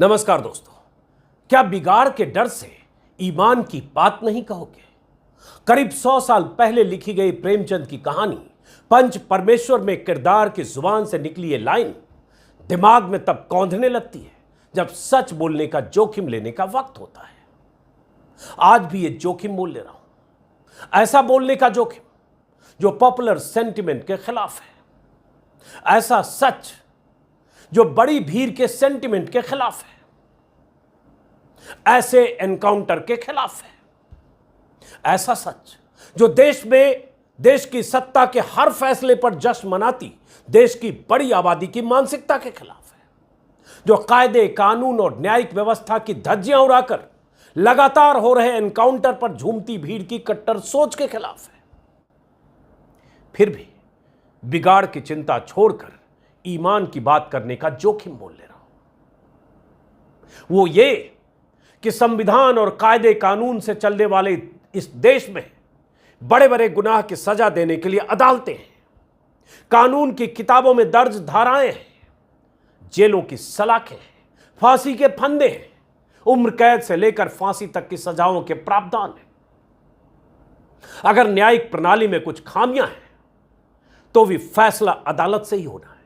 नमस्कार दोस्तों, क्या बिगाड़ के डर से ईमान की बात नहीं कहोगे? करीब 100 साल पहले लिखी गई प्रेमचंद की कहानी पंच परमेश्वर में किरदार की जुबान से निकली ये लाइन दिमाग में तब कौंधने लगती है जब सच बोलने का जोखिम लेने का वक्त होता है। आज भी ये जोखिम मोल ले रहा हूं, ऐसा बोलने का जोखिम जो पॉपुलर सेंटिमेंट के खिलाफ है, ऐसा सच जो बड़ी भीड़ के सेंटिमेंट के खिलाफ है, ऐसे एनकाउंटर के खिलाफ है, ऐसा सच जो देश की सत्ता के हर फैसले पर जश्न मनाती देश की बड़ी आबादी की मानसिकता के खिलाफ है, जो कायदे कानून और न्यायिक व्यवस्था की धज्जियां उड़ाकर लगातार हो रहे एनकाउंटर पर झूमती भीड़ की कट्टर सोच के खिलाफ है। फिर भी बिगाड़ की चिंता छोड़कर ईमान की बात करने का जोखिम मोल ले रहा हूं। वो ये कि संविधान और कायदे कानून से चलने वाले इस देश में बड़े बड़े गुनाह की सजा देने के लिए अदालतें हैं, कानून की किताबों में दर्ज धाराएं हैं, जेलों की सलाखें हैं, फांसी के फंदे हैं, उम्र कैद से लेकर फांसी तक की सजाओं के प्रावधान हैं। अगर न्यायिक प्रणाली में कुछ खामियां हैं तो भी फैसला अदालत से ही होना है,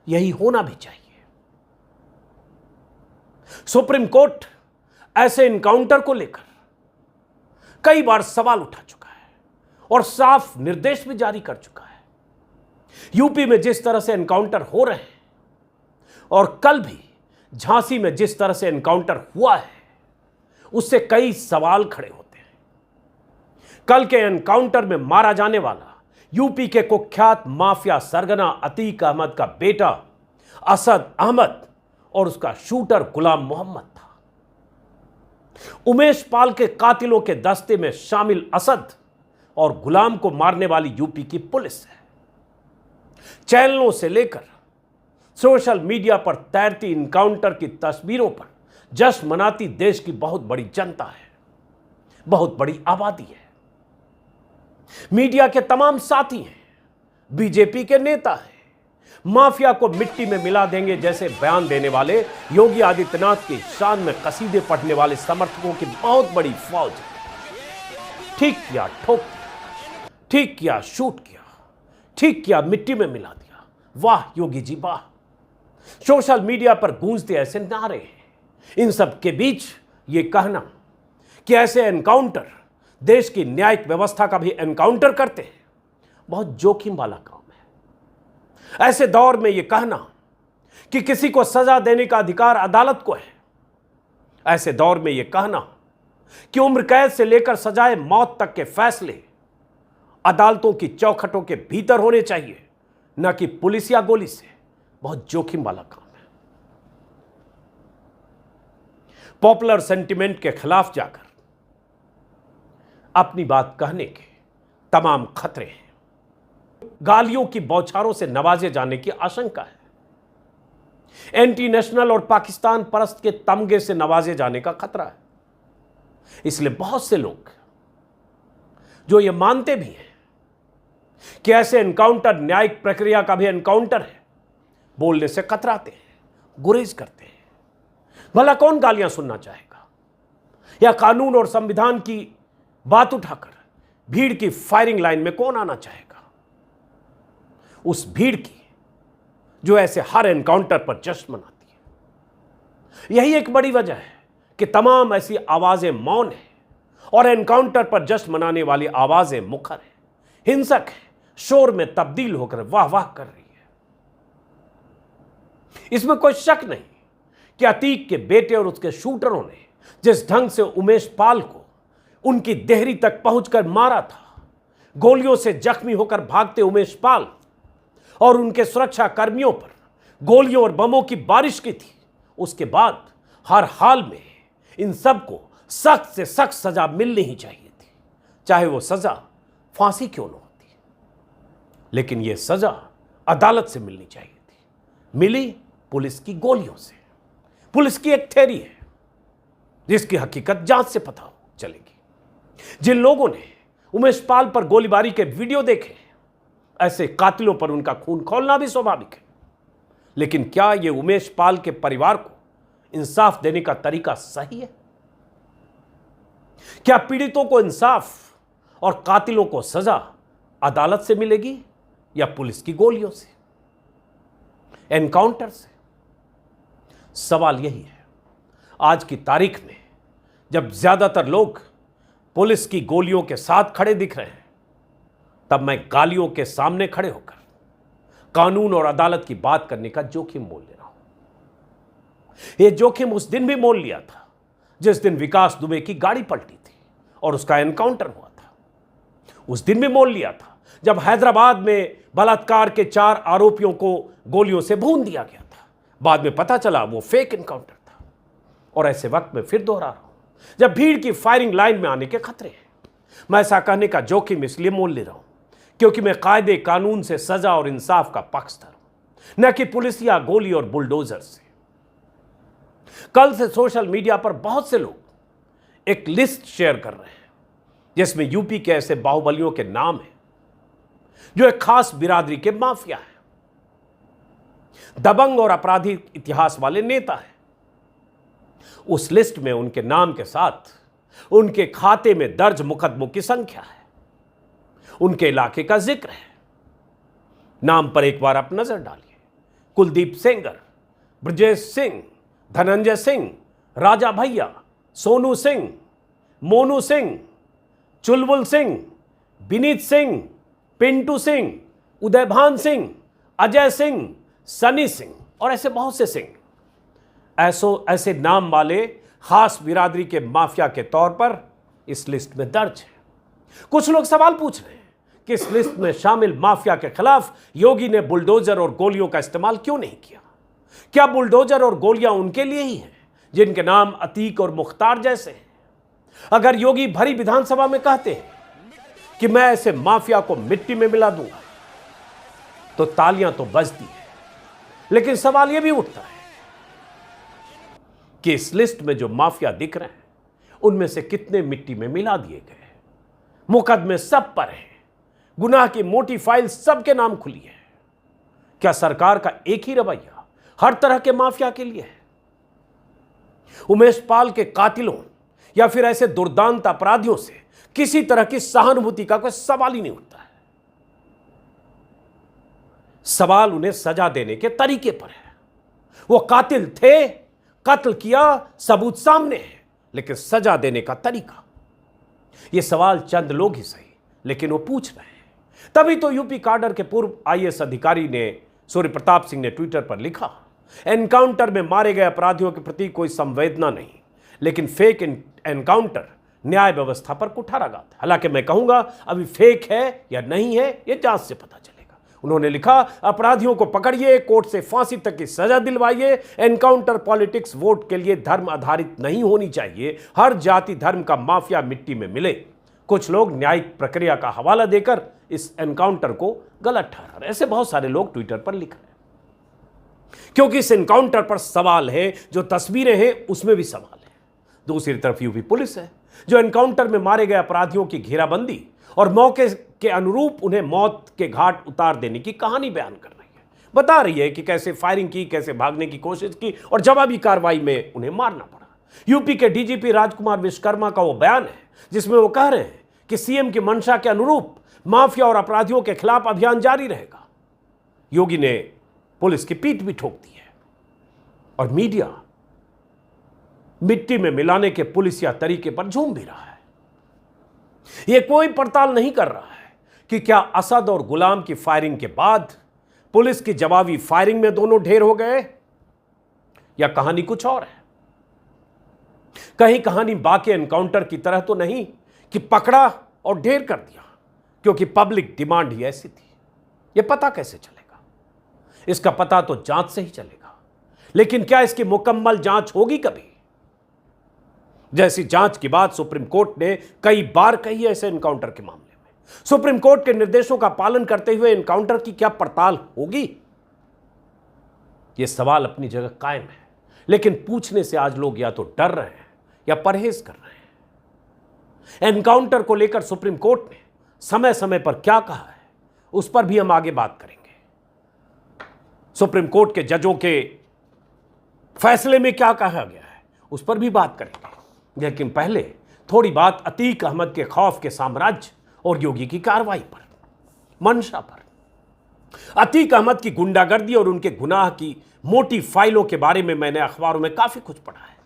यही होना भी चाहिए। सुप्रीम कोर्ट ऐसे एनकाउंटर को लेकर कई बार सवाल उठा चुका है और साफ निर्देश भी जारी कर चुका है। यूपी में जिस तरह से एनकाउंटर हो रहे हैं और कल भी झांसी में जिस तरह से एनकाउंटर हुआ है, उससे कई सवाल खड़े होते हैं। कल के एनकाउंटर में मारा जाने वाला यूपी के कुख्यात माफिया सरगना अतीक अहमद का बेटा असद अहमद और उसका शूटर गुलाम मोहम्मद था। उमेश पाल के कातिलों के दस्ते में शामिल असद और गुलाम को मारने वाली यूपी की पुलिस है। चैनलों से लेकर सोशल मीडिया पर तैरती इनकाउंटर की तस्वीरों पर जश्न मनाती देश की बहुत बड़ी जनता है, बहुत बड़ी आबादी है। मीडिया के तमाम साथी हैं, बीजेपी के नेता हैं, माफिया को मिट्टी में मिला देंगे जैसे बयान देने वाले योगी आदित्यनाथ की शान में कसीदे पढ़ने वाले समर्थकों की बहुत बड़ी फौज है। ठीक किया ठोक दिया, ठीक किया शूट किया, ठीक किया मिट्टी में मिला दिया, वाह योगी जी वाह। सोशल मीडिया पर गूंजते ऐसे नारे हैं। इन सब के बीच ये कहना कि ऐसे एनकाउंटर देश की न्यायिक व्यवस्था का भी एनकाउंटर करते हैं, बहुत जोखिम वाला काम है। ऐसे दौर में यह कहना कि किसी को सजा देने का अधिकार अदालत को है, ऐसे दौर में यह कहना कि उम्र कैद से लेकर सजाए मौत तक के फैसले अदालतों की चौखटों के भीतर होने चाहिए, न कि पुलिस या गोली से, बहुत जोखिम वाला काम है। पॉपुलर सेंटिमेंट के खिलाफ जाकर अपनी बात कहने के तमाम खतरे हैं। गालियों की बौछारों से नवाजे जाने की आशंका है। एंटी नेशनल और पाकिस्तान परस्त के तमगे से नवाजे जाने का खतरा है। इसलिए बहुत से लोग जो ये मानते भी हैं कि ऐसे एनकाउंटर न्यायिक प्रक्रिया का भी एनकाउंटर है, बोलने से कतराते हैं, गुरेज करते हैं। भला कौन गालियां सुनना चाहेगा या कानून और संविधान की बात उठाकर भीड़ की फायरिंग लाइन में कौन आना चाहेगा? उस भीड़ की जो ऐसे हर एनकाउंटर पर जश्न मनाती है। यही एक बड़ी वजह है कि तमाम ऐसी आवाजें मौन है और एनकाउंटर पर जश्न मनाने वाली आवाजें मुखर है, हिंसक है, शोर में तब्दील होकर वाह वाह कर रही है। इसमें कोई शक नहीं कि अतीक के बेटे और उसके शूटरों ने जिस ढंग से उमेश पाल को उनकी देहरी तक पहुंचकर मारा था, गोलियों से जख्मी होकर भागते उमेश पाल और उनके सुरक्षा कर्मियों पर गोलियों और बमों की बारिश की थी, उसके बाद हर हाल में इन सबको सख्त से सख्त सजा मिलनी ही चाहिए थी, चाहे वो सजा फांसी क्यों न होती। लेकिन यह सजा अदालत से मिलनी चाहिए थी। मिली पुलिस की गोलियों से। पुलिस की एक थ्योरी है जिसकी हकीकत जांच से पता चलेगी। जिन लोगों ने उमेश पाल पर गोलीबारी के वीडियो देखे, ऐसे कातिलों पर उनका खून खौलना भी स्वाभाविक है। लेकिन क्या यह उमेश पाल के परिवार को इंसाफ देने का तरीका सही है? क्या पीड़ितों को इंसाफ और कातिलों को सजा अदालत से मिलेगी या पुलिस की गोलियों से, एनकाउंटर से? सवाल यही है। आज की तारीख में जब ज्यादातर लोग पुलिस की गोलियों के साथ खड़े दिख रहे हैं, तब मैं गालियों के सामने खड़े होकर कानून और अदालत की बात करने का जोखिम मोल ले रहा हूं। यह जोखिम उस दिन भी मोल लिया था जिस दिन विकास दुबे की गाड़ी पलटी थी और उसका एनकाउंटर हुआ था। उस दिन भी मोल लिया था जब हैदराबाद में बलात्कार के 4 आरोपियों को गोलियों से भून दिया गया था। बाद में पता चला वो फेक एनकाउंटर था। और ऐसे वक्त में फिर दोहरा रहा हूं, जब भीड़ की फायरिंग लाइन में आने के खतरे हैं, मैं ऐसा कहने का जोखिम इसलिए मोल ले रहा हूं क्योंकि मैं कायदे कानून से सजा और इंसाफ का पक्षधर हूं, न कि पुलिस या गोली और बुलडोजर से। कल से सोशल मीडिया पर बहुत से लोग एक लिस्ट शेयर कर रहे हैं जिसमें यूपी के ऐसे बाहुबलियों के नाम हैं जो एक खास बिरादरी के माफिया हैं, दबंग और आपराधिक इतिहास वाले नेता हैं। उस लिस्ट में उनके नाम के साथ उनके खाते में दर्ज मुकदमों की संख्या है, उनके इलाके का जिक्र है। नाम पर एक बार आप नजर डालिए। कुलदीप सेंगर, ब्रजेश सिंह, धनंजय सिंह, राजा भैया, सोनू सिंह, मोनू सिंह, चुलबुल सिंह, विनीत सिंह, पिंटू सिंह, उदयभान सिंह, अजय सिंह, सनी सिंह और ऐसे बहुत से सिंह ऐसे नाम वाले खास बिरादरी के माफिया के तौर पर इस लिस्ट में दर्ज है। कुछ लोग सवाल पूछ रहे हैं कि इस लिस्ट में शामिल माफिया के खिलाफ योगी ने बुलडोजर और गोलियों का इस्तेमाल क्यों नहीं किया? क्या बुलडोजर और गोलियां उनके लिए ही हैं जिनके नाम अतीक और मुख्तार जैसे हैं? अगर योगी भरी विधानसभा में कहते हैं कि मैं ऐसे माफिया को मिट्टी में मिला दूंगा, तो तालियां तो बजती हैं, लेकिन सवाल यह भी उठता है कि इस लिस्ट में जो माफिया दिख रहे हैं उनमें से कितने मिट्टी में मिला दिए गए? मुकदमे सब पर हैं, गुनाह की मोटी फाइल सबके नाम खुली है। क्या सरकार का एक ही रवैया हर तरह के माफिया के लिए है? उमेश पाल के कातिलों या फिर ऐसे दुर्दांत अपराधियों से किसी तरह की सहानुभूति का कोई सवाल ही नहीं उठता है। सवाल उन्हें सजा देने के तरीके पर है। वो कातिल थे, कत्ल किया, सबूत सामने है, लेकिन सजा देने का तरीका, ये सवाल चंद लोग ही सही लेकिन वो पूछ रहे हैं। तभी तो यूपी काडर के पूर्व आईएएस अधिकारी ने सूर्य प्रताप सिंह ने ट्विटर पर लिखा, एनकाउंटर में मारे गए अपराधियों के प्रति कोई संवेदना नहीं, लेकिन फेक एनकाउंटर न्याय व्यवस्था पर कुठाराघात है। हालांकि मैं कहूंगा अभी फेक है या नहीं है यह जांच से पता चलेगा। उन्होंने लिखा, अपराधियों को पकड़िए, कोर्ट से फांसी तक की सजा दिलवाइए। एनकाउंटर पॉलिटिक्स वोट के लिए धर्म आधारित नहीं होनी चाहिए। हर जाति धर्म का माफिया मिट्टी में मिले। कुछ लोग न्यायिक प्रक्रिया का हवाला देकर इस एनकाउंटर को गलत ठहरा रहे। ऐसे बहुत सारे लोग ट्विटर पर लिख रहे हैं क्योंकि इस एनकाउंटर पर सवाल है, जो तस्वीरें हैं उसमें भी सवाल है। दूसरी तरफ यूपी पुलिस है जो एनकाउंटर में मारे गए अपराधियों की घेराबंदी और मौके के अनुरूप उन्हें मौत के घाट उतार देने की कहानी बयान कर रही है। बता रही है कि कैसे फायरिंग की, कैसे भागने की कोशिश की और जवाबी कार्रवाई में उन्हें मारना पड़ा। यूपी के डीजीपी राजकुमार विश्वकर्मा का वो बयान है जिसमें वो कह रहे हैं कि सीएम की मंशा के अनुरूप माफिया और अपराधियों के खिलाफ अभियान जारी रहेगा। योगी ने पुलिस की पीठ भी ठोक दी है और मीडिया मिट्टी में मिलाने के पुलिसिया तरीके पर झूम भी रहा है। यह कोई पड़ताल नहीं कर रहा है कि क्या असद और गुलाम की फायरिंग के बाद पुलिस की जवाबी फायरिंग में दोनों ढेर हो गए या कहानी कुछ और है। कहीं कहानी बाकी एनकाउंटर की तरह तो नहीं कि पकड़ा और ढेर कर दिया, क्योंकि पब्लिक डिमांड ही ऐसी थी। यह पता कैसे चलेगा? इसका पता तो जांच से ही चलेगा, लेकिन क्या इसकी मुकम्मल जांच होगी कभी? जैसी जांच की बात सुप्रीम कोर्ट ने कई बार कही है ऐसे एनकाउंटर के मामले में। सुप्रीम कोर्ट के निर्देशों का पालन करते हुए एनकाउंटर की क्या पड़ताल होगी? यह सवाल अपनी जगह कायम है, लेकिन पूछने से आज लोग या तो डर रहे हैं या परहेज कर रहे हैं। एनकाउंटर को लेकर सुप्रीम कोर्ट ने समय समय पर क्या कहा है उस पर भी हम आगे बात करेंगे। सुप्रीम कोर्ट के जजों के फैसले में क्या कहा गया है उस पर भी बात करेंगे, लेकिन पहले थोड़ी बात अतीक अहमद के खौफ के साम्राज्य और योगी की कार्रवाई पर, मंशा पर। अतीक अहमद की गुंडागर्दी और उनके गुनाह की मोटी फाइलों के बारे में मैंने अखबारों में काफी कुछ पढ़ा है।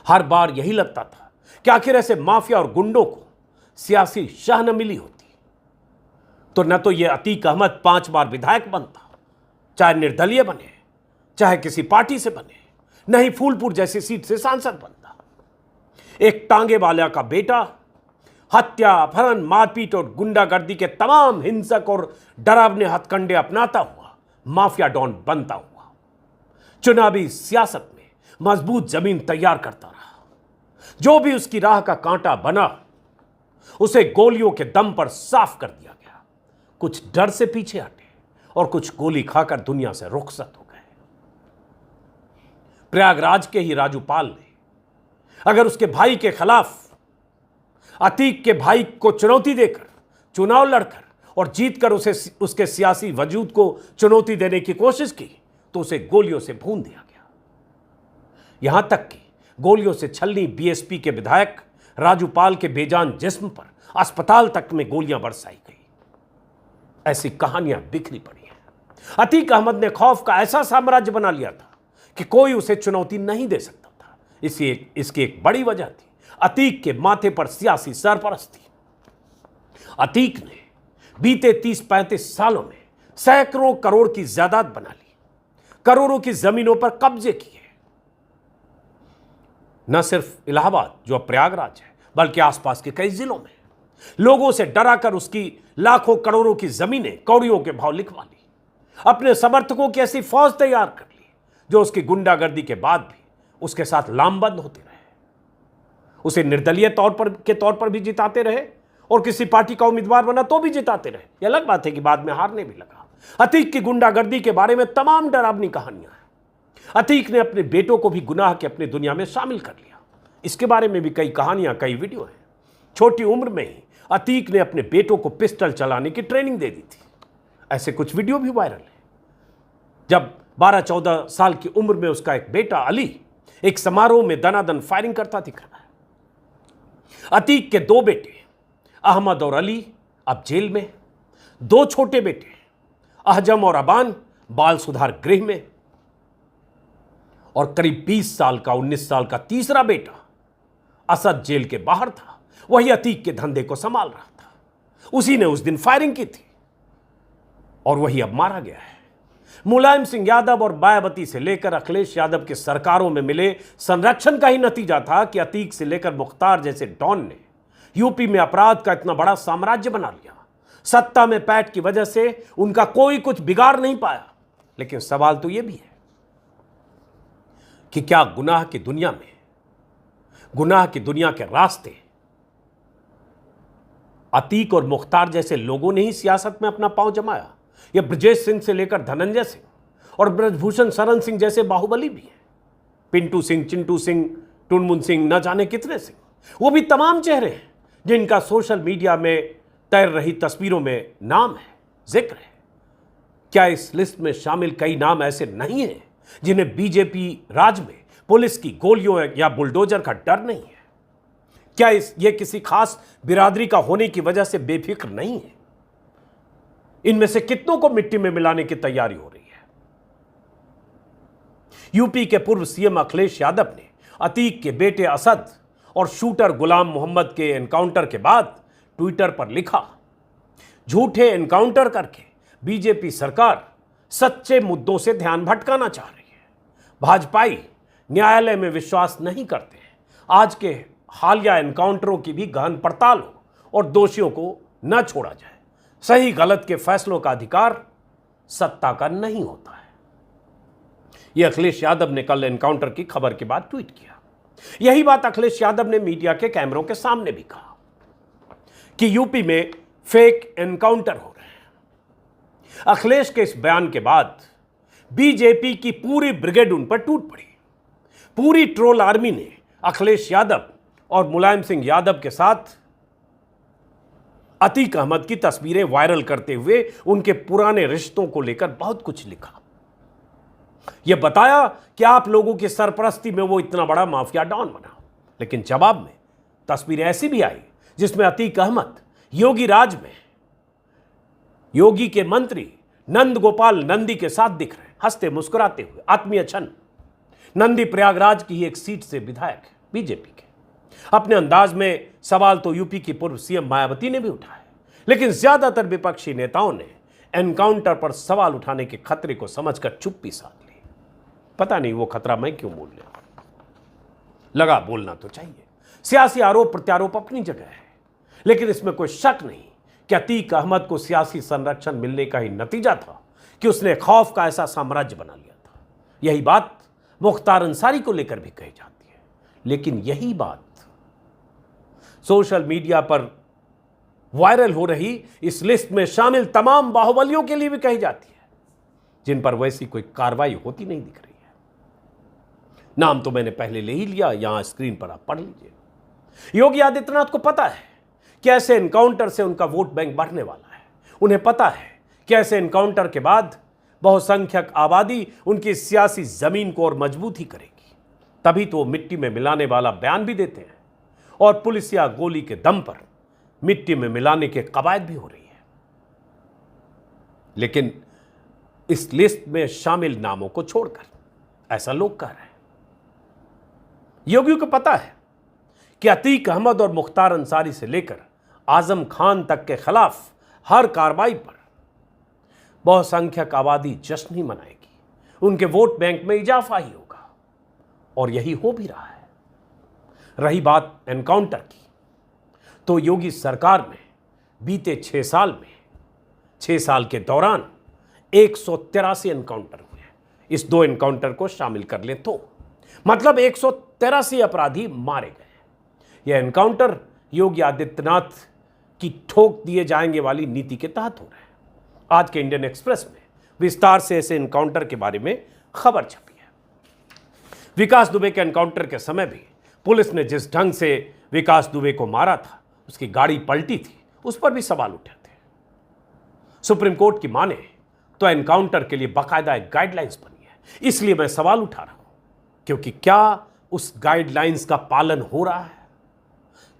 हर बार यही लगता था कि आखिर ऐसे माफिया और गुंडों को सियासी शाह न मिली होती तो न तो यह अतीक अहमद 5 बार विधायक बनता, चाहे निर्दलीय बने, चाहे किसी पार्टी से बने, न ही फूलपुर जैसी सीट से सांसद बनता। एक टांगे वाला का बेटा हत्या, अपहरण, मारपीट और गुंडागर्दी के तमाम हिंसक और डरावने हथकंडे अपनाता हुआ माफिया डॉन बनता हुआ चुनावी सियासत में मजबूत जमीन तैयार करता रहा। जो भी उसकी राह का कांटा बना उसे गोलियों के दम पर साफ कर दिया गया। कुछ डर से पीछे हटे और कुछ गोली खाकर दुनिया से रुखसत हो गए। प्रयागराज के ही राजू पाल ने अगर उसके भाई के खिलाफ अतीक के भाई को चुनौती देकर, चुनाव लड़कर और जीतकर उसके सियासी वजूद को चुनौती देने की कोशिश की तो उसे गोलियों से भून दिया गया। यहां तक कि गोलियों से छलनी बीएसपी के विधायक राजू पाल के बेजान जिस्म पर अस्पताल तक में गोलियां बरसाई गई। ऐसी कहानियां बिखरी पड़ी हैं। अतीक अहमद ने खौफ का ऐसा साम्राज्य बना लिया था कि कोई उसे चुनौती नहीं दे सकता था। इसकी एक बड़ी वजह थी अतीक के माथे पर सियासी सरपरस्ती। अतीक ने बीते 30-35 सालों में सैकड़ों करोड़ की जायदाद बना ली, करोड़ों की जमीनों पर कब्जे किए। न सिर्फ इलाहाबाद जो अब प्रयागराज है, बल्कि आसपास के कई जिलों में लोगों से डराकर उसकी लाखों करोड़ों की जमीनें कौड़ियों के भाव लिखवा ली। अपने समर्थकों की ऐसी फौज तैयार कर ली जो उसकी गुंडागर्दी के बाद भी उसके साथ लामबंद होते रहे। उसे निर्दलीय तौर पर भी जिताते रहे और किसी पार्टी का उम्मीदवार बना तो भी जिताते रहे। यह अलग बात है कि बाद में हारने भी लगा। अतीक की गुंडागर्दी के बारे में तमाम डरावनी कहानियां हैं। अतीक ने अपने बेटों को भी गुनाह के अपनी दुनिया में शामिल कर लिया। इसके बारे में भी कई कहानियां, कई वीडियो हैं। छोटी उम्र में ही अतीक ने अपने बेटों को पिस्टल चलाने की ट्रेनिंग दे दी थी। ऐसे कुछ वीडियो भी वायरल है। जब 12-14 साल की उम्र में उसका एक बेटा अली एक समारोह में दनादन फायरिंग करता दिख रहा है। अतीक के 2 बेटे अहमद और अली अब जेल में, 2 छोटे बेटे अहजम और अबान बाल सुधार गृह में, और करीब 20 साल का 19 साल का तीसरा बेटा असद जेल के बाहर था। वही अतीक के धंधे को संभाल रहा था। उसी ने उस दिन फायरिंग की थी और वही अब मारा गया है। मुलायम सिंह यादव और मायावती से लेकर अखिलेश यादव के सरकारों में मिले संरक्षण का ही नतीजा था कि अतीक से लेकर मुख्तार जैसे डॉन ने यूपी में अपराध का इतना बड़ा साम्राज्य बना लिया। सत्ता में पैठ की वजह से उनका कोई कुछ बिगाड़ नहीं पाया। लेकिन सवाल तो यह भी है कि क्या गुनाह की दुनिया में, गुनाह की दुनिया के रास्ते अतीक और मुख्तार जैसे लोगों ने ही सियासत में अपना पांव जमाया? यह ब्रजेश सिंह से लेकर धनंजय सिंह और ब्रजभूषण शरण सिंह जैसे बाहुबली भी हैं। पिंटू सिंह, चिंटू सिंह, टुनमुन सिंह, न जाने कितने सिंह, वो भी तमाम चेहरे हैं जिनका सोशल मीडिया में तैर रही तस्वीरों में नाम है, जिक्र है। क्या इस लिस्ट में शामिल कई नाम ऐसे नहीं हैं जिन्हें बीजेपी राज में पुलिस की गोलियों या बुलडोजर का डर नहीं है? क्या ये किसी खास बिरादरी का होने की वजह से बेफिक्र नहीं है? इनमें से कितनों को मिट्टी में मिलाने की तैयारी हो रही है? यूपी के पूर्व सीएम अखिलेश यादव ने अतीक के बेटे असद और शूटर गुलाम मोहम्मद के एनकाउंटर के बाद ट्विटर पर लिखा, झूठे एनकाउंटर करके बीजेपी सरकार सच्चे मुद्दों से ध्यान भटकाना चाह रही है। भाजपाई न्यायालय में विश्वास नहीं करते हैं। आज के हालिया एनकाउंटरों की भी गहन पड़ताल हो और दोषियों को न छोड़ा जाए। सही गलत के फैसलों का अधिकार सत्ता का नहीं होता है। यह अखिलेश यादव ने कल एनकाउंटर की खबर के बाद ट्वीट किया। यही बात अखिलेश यादव ने मीडिया के कैमरों के सामने भी कहा कि यूपी में फेक एनकाउंटर हो रहे हैं। अखिलेश के इस बयान के बाद बीजेपी की पूरी ब्रिगेड उन पर टूट पड़ी। पूरी ट्रोल आर्मी ने अखिलेश यादव और मुलायम सिंह यादव के साथ अतीक अहमद की तस्वीरें वायरल करते हुए उनके पुराने रिश्तों को लेकर बहुत कुछ लिखा। यह बताया कि आप लोगों की सरपरस्ती में वो इतना बड़ा माफिया डॉन बना। लेकिन जवाब में तस्वीरें ऐसी भी आई जिसमें अतीक अहमद योगी राज में योगी के मंत्री नंद गोपाल नंदी के साथ दिख रहे हैं, हंसते मुस्कुराते हुए, आत्मीय क्षण। नंदी प्रयागराज की ही एक सीट से विधायक है बीजेपी के। अपने अंदाज में सवाल तो यूपी की पूर्व सीएम मायावती ने भी उठाया, लेकिन ज्यादातर विपक्षी नेताओं ने एनकाउंटर पर सवाल उठाने के खतरे को समझकर चुप्पी साध ली। पता नहीं वो खतरा मैं क्यों बोल रहा, लगा बोलना तो चाहिए। सियासी आरोप प्रत्यारोप अपनी जगह है, लेकिन इसमें कोई शक नहीं कि अतीक अहमद को सियासी संरक्षण मिलने का ही नतीजा था कि उसने खौफ का ऐसा साम्राज्य बना लिया था। यही बात मुख्तार अंसारी को लेकर भी कही जाती है, लेकिन यही बात सोशल मीडिया पर वायरल हो रही इस लिस्ट में शामिल तमाम बाहुबलियों के लिए भी कही जाती है, जिन पर वैसी कोई कार्रवाई होती नहीं दिख रही है। नाम तो मैंने पहले ले ही लिया, यहां स्क्रीन पर आप पढ़ लीजिए। योगी आदित्यनाथ को पता है कि ऐसे एनकाउंटर से उनका वोट बैंक बढ़ने वाला है। उन्हें पता है कि ऐसे एनकाउंटर के बाद बहुसंख्यक आबादी उनकी सियासी जमीन को और मजबूती करेगी। तभी तो वो मिट्टी में मिलाने वाला बयान भी देते हैं और पुलिस या गोली के दम पर मिट्टी में मिलाने के कवायद भी हो रही है। लेकिन इस लिस्ट में शामिल नामों को छोड़कर ऐसा लोग कह रहे हैं। योगी को पता है कि अतीक अहमद और मुख्तार अंसारी से लेकर आजम खान तक के खिलाफ हर कार्रवाई पर बहुसंख्यक आबादी जश्न ही मनाएगी, उनके वोट बैंक में इजाफा ही होगा, और यही हो भी रहा है। रही बात एनकाउंटर की, तो योगी सरकार में बीते 6 साल में 6 साल के दौरान 183 एनकाउंटर हुए हैं। इस 2 एनकाउंटर को शामिल कर ले तो मतलब 183 अपराधी मारे गए। यह एनकाउंटर योगी आदित्यनाथ की ठोक दिए जाएंगे वाली नीति के तहत हो रहे हैं। आज के इंडियन एक्सप्रेस में विस्तार से ऐसे एनकाउंटर के बारे में खबर छपी है। विकास दुबे के एनकाउंटर के समय भी पुलिस ने जिस ढंग से विकास दुबे को मारा था, उसकी गाड़ी पलटी थी, उस पर भी सवाल उठे थे। सुप्रीम कोर्ट की माने तो एनकाउंटर के लिए बाकायदा एक गाइडलाइंस बनी है। इसलिए मैं सवाल उठा रहा हूं, क्योंकि क्या उस गाइडलाइंस का पालन हो रहा है?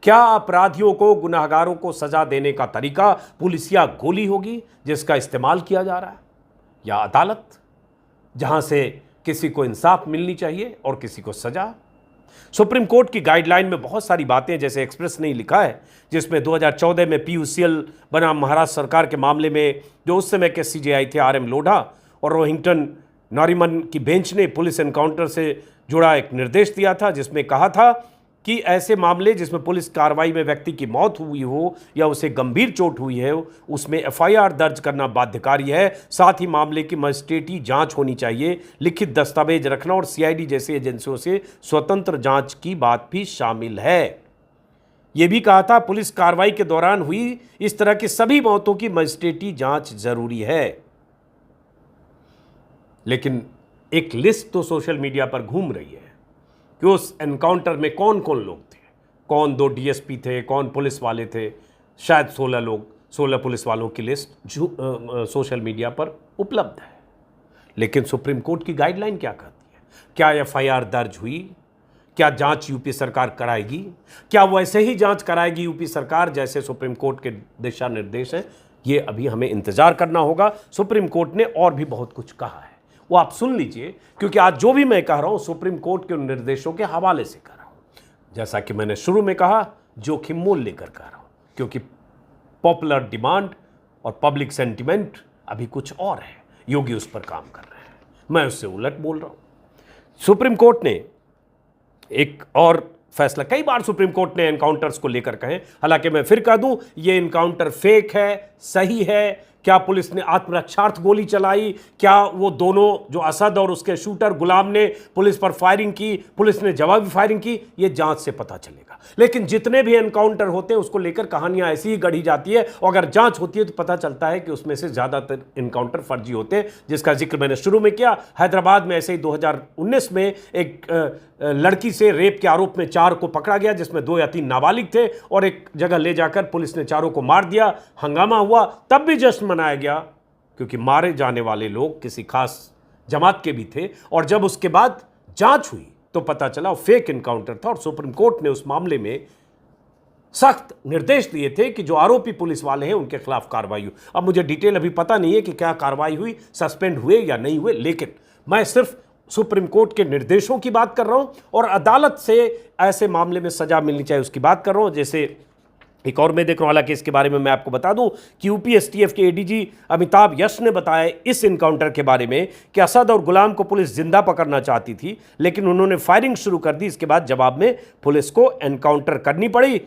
क्या अपराधियों को, गुनाहगारों को सजा देने का तरीका पुलिसिया गोली होगी जिसका इस्तेमाल किया जा रहा है, या अदालत जहां से किसी को इंसाफ मिलनी चाहिए और किसी को सजा? सुप्रीम कोर्ट की गाइडलाइन में बहुत सारी बातें, जैसे एक्सप्रेस ने लिखा है, जिसमें 2014 में पीयूसीएल बना महाराष्ट्र सरकार के मामले में जो उस समय के सीजेआई थे आरएम लोढ़ा और रोहिंटन नॉरिमन की बेंच ने पुलिस एनकाउंटर से जुड़ा एक निर्देश दिया था, जिसमें कहा था कि ऐसे मामले जिसमें पुलिस कार्रवाई में व्यक्ति की मौत हुई हो या उसे गंभीर चोट हुई है, उसमें एफआईआर दर्ज करना बाध्यकारी है। साथ ही मामले की मजिस्ट्रेटी जांच होनी चाहिए, लिखित दस्तावेज रखना और सीआईडी जैसी एजेंसियों से स्वतंत्र जांच की बात भी शामिल है। यह भी कहा था पुलिस कार्रवाई के दौरान हुई इस तरह की सभी मौतों की मजिस्ट्रेटी जांच जरूरी है। लेकिन एक लिस्ट तो सोशल मीडिया पर घूम रही है कि उस एनकाउंटर में कौन कौन लोग थे, कौन 2 डीएसपी थे, कौन पुलिस वाले थे। शायद 16 लोग, 16 पुलिस वालों की लिस्ट सोशल मीडिया पर उपलब्ध है। लेकिन सुप्रीम कोर्ट की गाइडलाइन क्या कहती है? क्या एफआईआर दर्ज हुई? क्या जांच यूपी सरकार कराएगी? क्या वैसे ही जांच कराएगी यूपी सरकार जैसे सुप्रीम कोर्ट के दिशा निर्देश हैं? ये अभी हमें इंतजार करना होगा। सुप्रीम कोर्ट ने और भी बहुत कुछ कहा है, वो आप सुन लीजिए, क्योंकि आज जो भी मैं कह रहा हूं सुप्रीम कोर्ट के उन निर्देशों के हवाले से कह रहा हूं। जैसा कि मैंने शुरू में कहा, जोखिम मोल लेकर कह रहा हूं, क्योंकि पॉपुलर डिमांड और पब्लिक सेंटिमेंट अभी कुछ और है। योगी उस पर काम कर रहे हैं, मैं उससे उलट बोल रहा हूं। सुप्रीम कोर्ट ने एक और फैसला, कई बार सुप्रीम कोर्ट ने एनकाउंटर्स को लेकर कहे, हालांकि मैं फिर कह दूं ये एनकाउंटर फेक है, सही है। क्या पुलिस ने आत्मरक्षार्थ गोली चलाई? क्या वो दोनों, जो असद और उसके शूटर गुलाम ने पुलिस पर फायरिंग की, पुलिस ने जवाबी फायरिंग की? ये जांच से पता चलेगा। लेकिन जितने भी एनकाउंटर होते हैं उसको लेकर कहानियां ऐसी ही गढ़ी जाती है, और अगर जांच होती है तो पता चलता है कि उसमें से ज्यादातर एनकाउंटर फर्जी होते हैं, जिसका जिक्र मैंने शुरू में किया। हैदराबाद में ऐसे ही 2019 में एक लड़की से रेप के आरोप में 4 को पकड़ा गया, जिसमें 2 या 3 नाबालिग थे, और एक जगह ले जाकर पुलिस ने 4 को मार दिया। हंगामा हुआ, तब भी जश्न मनाया गया, क्योंकि मारे जाने वाले लोग किसी खास जमात के भी थे, और जब उसके बाद जांच हुई तो पता चला फेक एनकाउंटर था, और सुप्रीम कोर्ट ने उस मामले में सख्त निर्देश दिए थे कि जो आरोपी पुलिस वाले हैं उनके खिलाफ कार्रवाई हो। अब मुझे डिटेल अभी पता नहीं है कि क्या कार्रवाई हुई, सस्पेंड हुए या नहीं हुए, लेकिन मैं सिर्फ सुप्रीम कोर्ट के निर्देशों की बात कर रहा हूं और अदालत से ऐसे मामले में सजा मिलनी चाहिए उसकी बात कर रहा हूं। जैसे एक और मैं देख रहा हूं, हालांकि इसके बारे में मैं आपको बता दूं कि यूपी एसटीएफ के एडीजी अमिताभ यश ने बताया इस इनकाउंटर के बारे में कि असद और गुलाम को पुलिस जिंदा पकड़ना चाहती थी, लेकिन उन्होंने फायरिंग शुरू कर दी। इसके बाद जवाब में पुलिस को एनकाउंटर करनी पड़ी,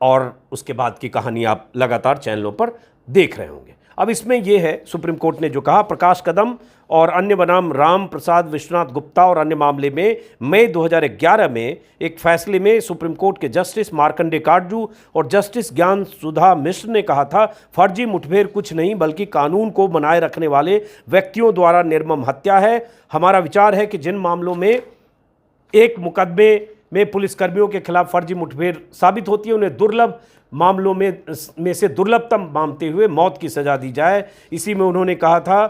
और उसके बाद की कहानी आप लगातार चैनलों पर देख रहे होंगे। अब इसमें यह है, सुप्रीम कोर्ट ने जो कहा, प्रकाश कदम और अन्य बनाम राम प्रसाद विश्वनाथ गुप्ता और अन्य मामले में मई 2011 में एक फैसले में सुप्रीम कोर्ट के जस्टिस मार्कंडे काटजू और जस्टिस ज्ञान सुधा मिश्र ने कहा था, फर्जी मुठभेड़ कुछ नहीं बल्कि कानून को बनाए रखने वाले व्यक्तियों द्वारा निर्मम हत्या है। हमारा विचार है कि जिन मामलों में एक मुकदमे में पुलिसकर्मियों के खिलाफ फर्जी मुठभेड़ साबित होती है, उन्हें दुर्लभ मामलों में से दुर्लभतम मानते हुए मौत की सजा दी जाए। इसी में उन्होंने कहा था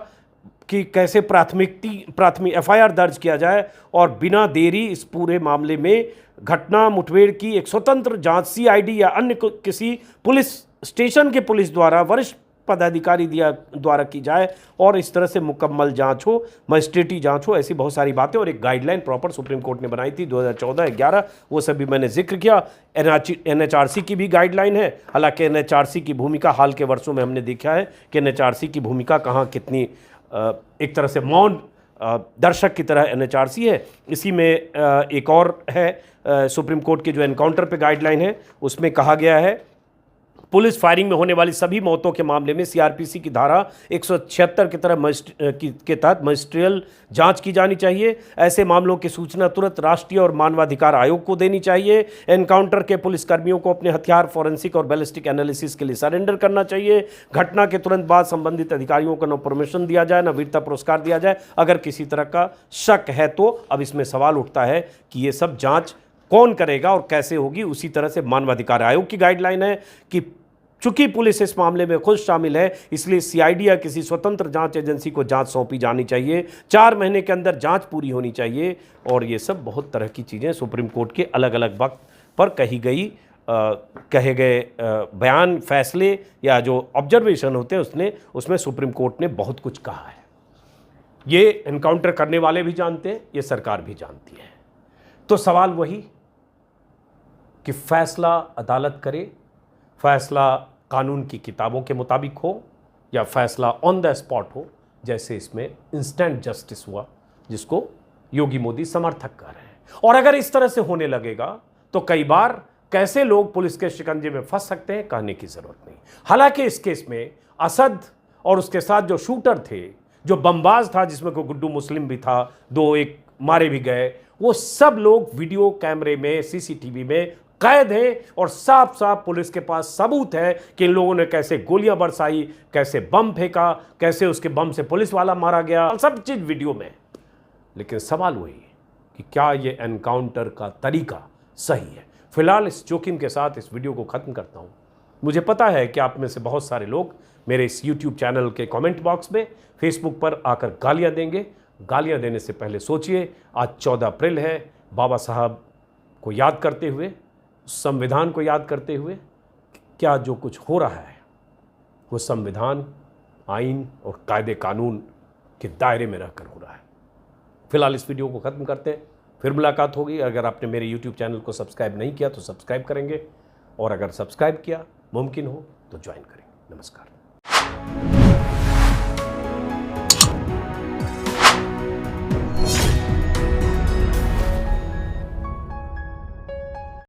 कि कैसे प्राथमिक एफआईआर दर्ज किया जाए और बिना देरी इस पूरे मामले में घटना मुठभेड़ की एक स्वतंत्र जांच सीआईडी या अन्य किसी पुलिस स्टेशन के पुलिस द्वारा वरिष्ठ पदाधिकारी द्वारा की जाए, और इस तरह से मुकम्मल जांच हो, मजिस्ट्रेटी जांच हो। ऐसी बहुत सारी बातें, और एक गाइडलाइन प्रॉपर सुप्रीम कोर्ट ने बनाई थी 2014-11, वो सभी मैंने जिक्र किया। एनएचआरसी की भी गाइडलाइन है, हालांकि एनएचआरसी की भूमिका हाल के वर्षों में हमने देखा है कि एनएचआरसी की भूमिका कहाँ कितनी एक तरह से मौन दर्शक की तरह एनएचआरसी है। इसी में एक और है सुप्रीम कोर्ट की जो एनकाउंटर पे गाइडलाइन है, उसमें कहा गया है पुलिस फायरिंग में होने वाली सभी मौतों के मामले में सीआरपीसी की धारा 176 के तहत मजिस्ट्रियल जांच की जानी चाहिए। ऐसे मामलों की सूचना तुरंत राष्ट्रीय और मानवाधिकार आयोग को देनी चाहिए। एनकाउंटर के पुलिसकर्मियों को अपने हथियार फॉरेंसिक और बैलिस्टिक एनालिसिस के लिए सरेंडर करना चाहिए। घटना के तुरंत बाद संबंधित अधिकारियों को न परमिशन दिया जाए न वीरता पुरस्कार दिया जाए अगर किसी तरह का शक है तो। अब इसमें सवाल उठता है कि ये सब जाँच कौन करेगा और कैसे होगी। उसी तरह से मानवाधिकार आयोग की गाइडलाइन है कि चूंकि पुलिस इस मामले में खुद शामिल है, इसलिए सीआईडी या किसी स्वतंत्र जांच एजेंसी को जांच सौंपी जानी चाहिए। 4 महीने के अंदर जांच पूरी होनी चाहिए। और ये सब बहुत तरह की चीज़ें सुप्रीम कोर्ट के अलग अलग वक्त पर कहे गए बयान, फैसले या जो ऑब्जर्वेशन होते हैं उसमें सुप्रीम कोर्ट ने बहुत कुछ कहा है। ये एनकाउंटर करने वाले भी जानते हैं, ये सरकार भी जानती है। तो सवाल वही कि फैसला अदालत करे, फैसला कानून की किताबों के मुताबिक हो या फैसला ऑन द स्पॉट हो, जैसे इसमें इंस्टेंट जस्टिस हुआ जिसको योगी मोदी समर्थक कर रहे हैं। और अगर इस तरह से होने लगेगा तो कई बार कैसे लोग पुलिस के शिकंजे में फंस सकते हैं कहने की जरूरत नहीं। हालांकि इस केस में असद और उसके साथ जो शूटर थे, जो बमबाज था जिसमें कोई गुड्डू मुस्लिम भी था, 2 एक मारे भी गए, वो सब लोग वीडियो कैमरे में सीसीटीवी में कैद है और साफ साफ पुलिस के पास सबूत है कि इन लोगों ने कैसे गोलियां बरसाई, कैसे बम फेंका, कैसे उसके बम से पुलिस वाला मारा गया, सब चीज वीडियो में। लेकिन सवाल वही कि क्या ये एनकाउंटर का तरीका सही है। फिलहाल इस जोखिम के साथ इस वीडियो को खत्म करता हूं। मुझे पता है कि आप में से बहुत सारे लोग मेरे इस यूट्यूब चैनल के कमेंट बॉक्स में, फेसबुक पर आकर गालियां देंगे। गालियां देने से पहले सोचिए, आज 14 अप्रैल है। बाबा साहब को याद करते हुए, संविधान को याद करते हुए, क्या जो कुछ हो रहा है वो संविधान, आइन और कायदे कानून के दायरे में रहकर हो रहा है। फिलहाल इस वीडियो को ख़त्म करते हैं, फिर मुलाकात होगी। अगर आपने मेरे यूट्यूब चैनल को सब्सक्राइब नहीं किया तो सब्सक्राइब करेंगे, और अगर सब्सक्राइब किया मुमकिन हो तो ज्वाइन करेंगे। नमस्कार।